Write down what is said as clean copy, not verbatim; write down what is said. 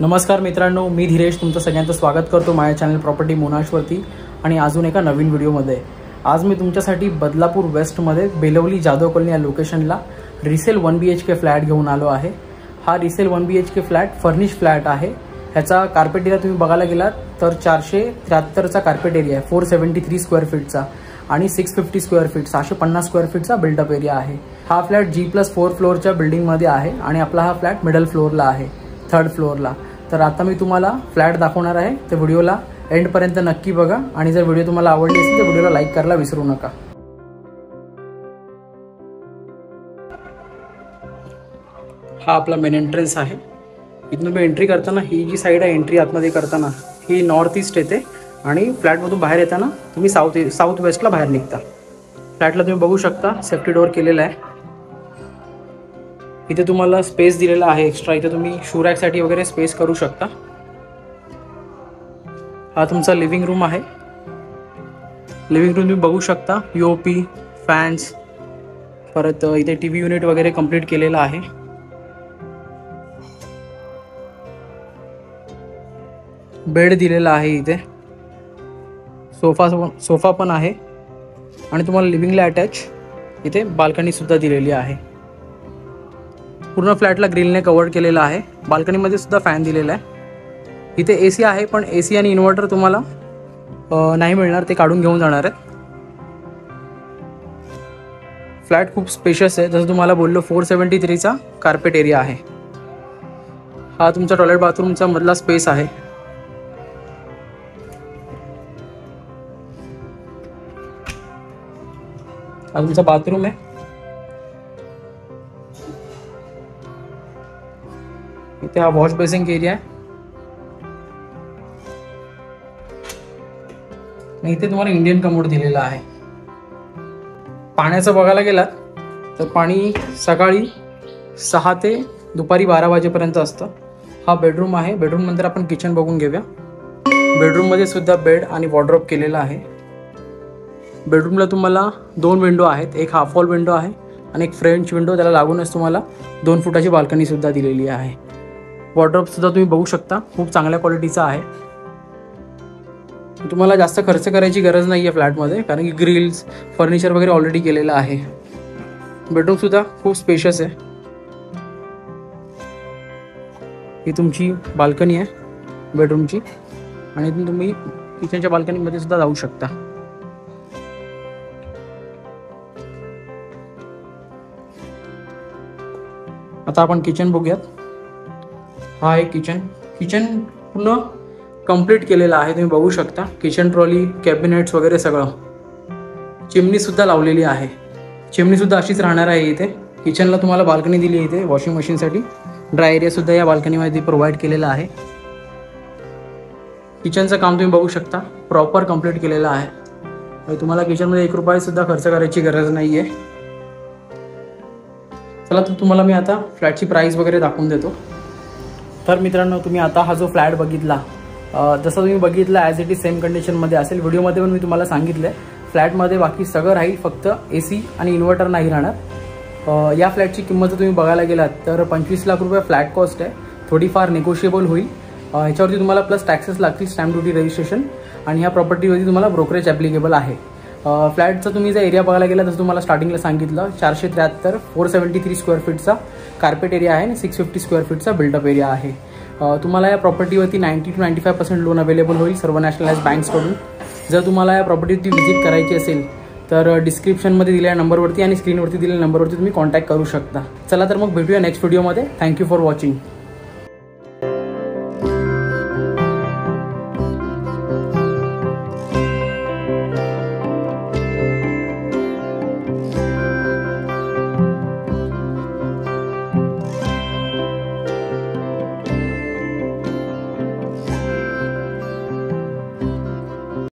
नमस्कार मित्रांनो, मी धीरेश तुमचं सगळ्यांचं स्वागत करतो माझ्या चॅनल प्रॉपर्टी मोनाशवरती आणि अजून एका नवीन व्हिडिओमध्ये। आज मी तुमच्यासाठी बदलापूर वेस्टमध्ये बेलवली जाधव कॉलनी या लोकेशनला रिसेल 1 BHK फ्लॅट घेऊन आलो आहे। हा resale 1 BHK flat furnish flat आहे। ह्याचा कार्पेट एरिया तुम्ही बघायला गेलात तर 473चा कार्पेट एरिया आहे, 473 स्क्वेअर फीटचा आणि 650 स्क्वेअर फीट 650 स्क्वेअर फीटचा बिल्डअप एरिया आहे। हा फ्लॅट G+4 फ्लोअरच्या बिल्डिंगमध्ये आहे आणि आपला हा फ्लॅट मिडल फ्लोअरला आहे, 3rd फ्लोअरला। तर आता मी तुम्हाला फ्लॅट दाखवणार आहे, तर व्हिडिओला एंड पर्यंत नक्की बघा आणि जर व्हिडिओ तुम्हाला आवडली असेल तर व्हिडिओला लाईक करायला विसरू नका। हा आपला मेन एंट्रन्स आहे। इथून तुम्ही एंट्री करताना ही जी साइड आहे, एंट्री आतमध्ये करताना ही नॉर्थ ईस्ट येते आणि फ्लॅटमधून बाहेर येताना तुम्ही साऊथ वेस्टला बाहेर निघता। फ्लॅटला तुम्ही बघू शकता सेफ्टी डोअर केलेला आहे। इथे तुम्हाला स्पेस दिलेला आहे एक्स्ट्रा, इथे तुम्ही शू रॅकसाठी वगैरे स्पेस करू शकता। हा तुमचा लिव्हिंग रूम आहे। लिव्हिंग रूम तुम्ही बघू शकता, POP, फॅन्स, परत इथे टीव्ही युनिट वगैरे कंप्लीट केलेला आहे। बेड दिलेला आहे, इथे सोफा पण आहे आणि तुम्हाला लिव्हिंगला अटॅच इथे बाल्कनी सुद्धा दिलेली आहे। पूर्ण फ्लॅटला ग्रिलने कव्हर केलेला आहे। बाल्कनीमध्ये सुद्धा फॅन दिलेला आहे। इथे AC आहे, पण AC आणि इन्व्हर्टर तुम्हाला नाही मिळणार, ते काढून घेऊन जाणार आहेत। फ्लॅट खूप स्पेशियस आहे, जसं तुम्हाला बोललो 473चा कार्पेट एरिया आहे। हा तुमचा टॉयलेट बाथरूमचा मधला स्पेस आहे। हा तुमचा बाथरूम आहे। इथे हा वॉश बेसिंग एरिया आहे। इथे तुम्हाला इंडियन कमोड दिलेला आहे। पाण्याचं बघायला गेलात तर पाणी सकाळी 6 ते दुपारी 12 वाजेपर्यंत असतं। हा बेडरूम आहे। बेडरूम नंतर आपण किचन बघून घेऊया। बेडरूम मध्ये सुद्धा बेड आणि वॉर्डरोब केलेला आहे। बेडरूमला तुम्हाला 2 विंडो आहेत, एक हाफ वॉल विंडो आहे आणि एक फ्रेंच विंडो, त्याला लागूनच तुम्हाला 2 फुटाची बाल्कनी सुद्धा दिलेली आहे। वॉर्डरोब सुद्धा तुम्ही बघू शकता, खूप चांगल्या क्वालिटीचा आहे। तुम्हाला जास्त खर्च करायची गरज नाही आहे फ्लॅटमध्ये, कारण की ग्रिल्स फर्निचर वगैरे ऑलरेडी केलेलं आहे। बेडरूम सुद्धा खूप स्पेशियस आहे। ही तुमची बाल्कनी आहे बेडरूमची आणि इथून तुम्ही किचनच्या बाल्कनीमध्ये सुद्धा जाऊ शकता। आता आपण किचन बघूयात। हा आहे किचन पूर्ण कंप्लीट केलेला आहे, तुम्ही बघू शकता। किचन ट्रॉली, कॅबिनेट्स वगैरे सगळं। चिमनी सुद्धा लावलेली आहे। चिमनी सुद्धा अशीच राहणार आहे इथे। किचनला तुम्हाला बाल्कनी दिली इथे वॉशिंग मशीनसाठी। ड्राय एरिया सुद्धा या बाल्कनीमध्ये प्रोव्हाइड केलेला आहे। किचनचं काम तुम्ही बघू शकता, प्रॉपर कंप्लीट केलेलं आहे। तुम्हाला किचनमध्ये 1 रुपया सुद्धा खर्च करायची गरज नाही आहे। चला तर तुम्हाला मी आता फ्लॅटची प्राइस वगैरे दाखवून देतो। तर मित्रांनो, तुम्ही आता हा जो फ्लॅट बघितला, जसं तुम्ही बघितला ॲज इट इज सेम कंडिशनमध्ये असेल। व्हिडिओमध्ये पण मी तुम्हाला सांगितलं फ्लॅटमध्ये बाकी सगळं राहील, फक्त AC आणि इन्व्हर्टर नाही राहणार। या फ्लॅटची किंमत जर तुम्ही बघायला गेलात तर 25 लाख रुपये फ्लॅट कॉस्ट आहे, थोडीफार निगोशिएबल होईल। याच्यावरती तुम्हाला प्लस टॅक्सेस लागतील, स्टॅम्प ड्युटी, रजिस्ट्रेशन, आणि ह्या प्रॉपर्टीवरती तुम्हाला ब्रोकरेज ॲप्लिकेबल आहे। फ्लॅटचा तुम्ही जर एरिया बघायला गेला जसं तुम्हाला स्टार्टिंगला सांगितलं, 473 473 स्क्वेअर फीटचा कार्पेट एरिया आहे आणि 650 स्क्वेअर फीटचा बिल्डअप एरिया आहे। तुम्हाला या प्रॉपर्टीवरती 90 to 95% लोन अवेलेबल होईल सर्व नॅशनलाइज बँक्सकडून। जर तुम्हाला या प्रॉपर्टीवरती व्हिजिट करायची असेल तर डिस्क्रिप्शनमध्ये दिलेल्या नंबरवरती आणि स्क्रीनवरती दिलेल्या नंबरवरती तुम्ही कॉन्टॅक्ट करू शकता। चला तर मग भेटूया नेक्स्ट व्हिडिओमध्ये। Thank you for watching.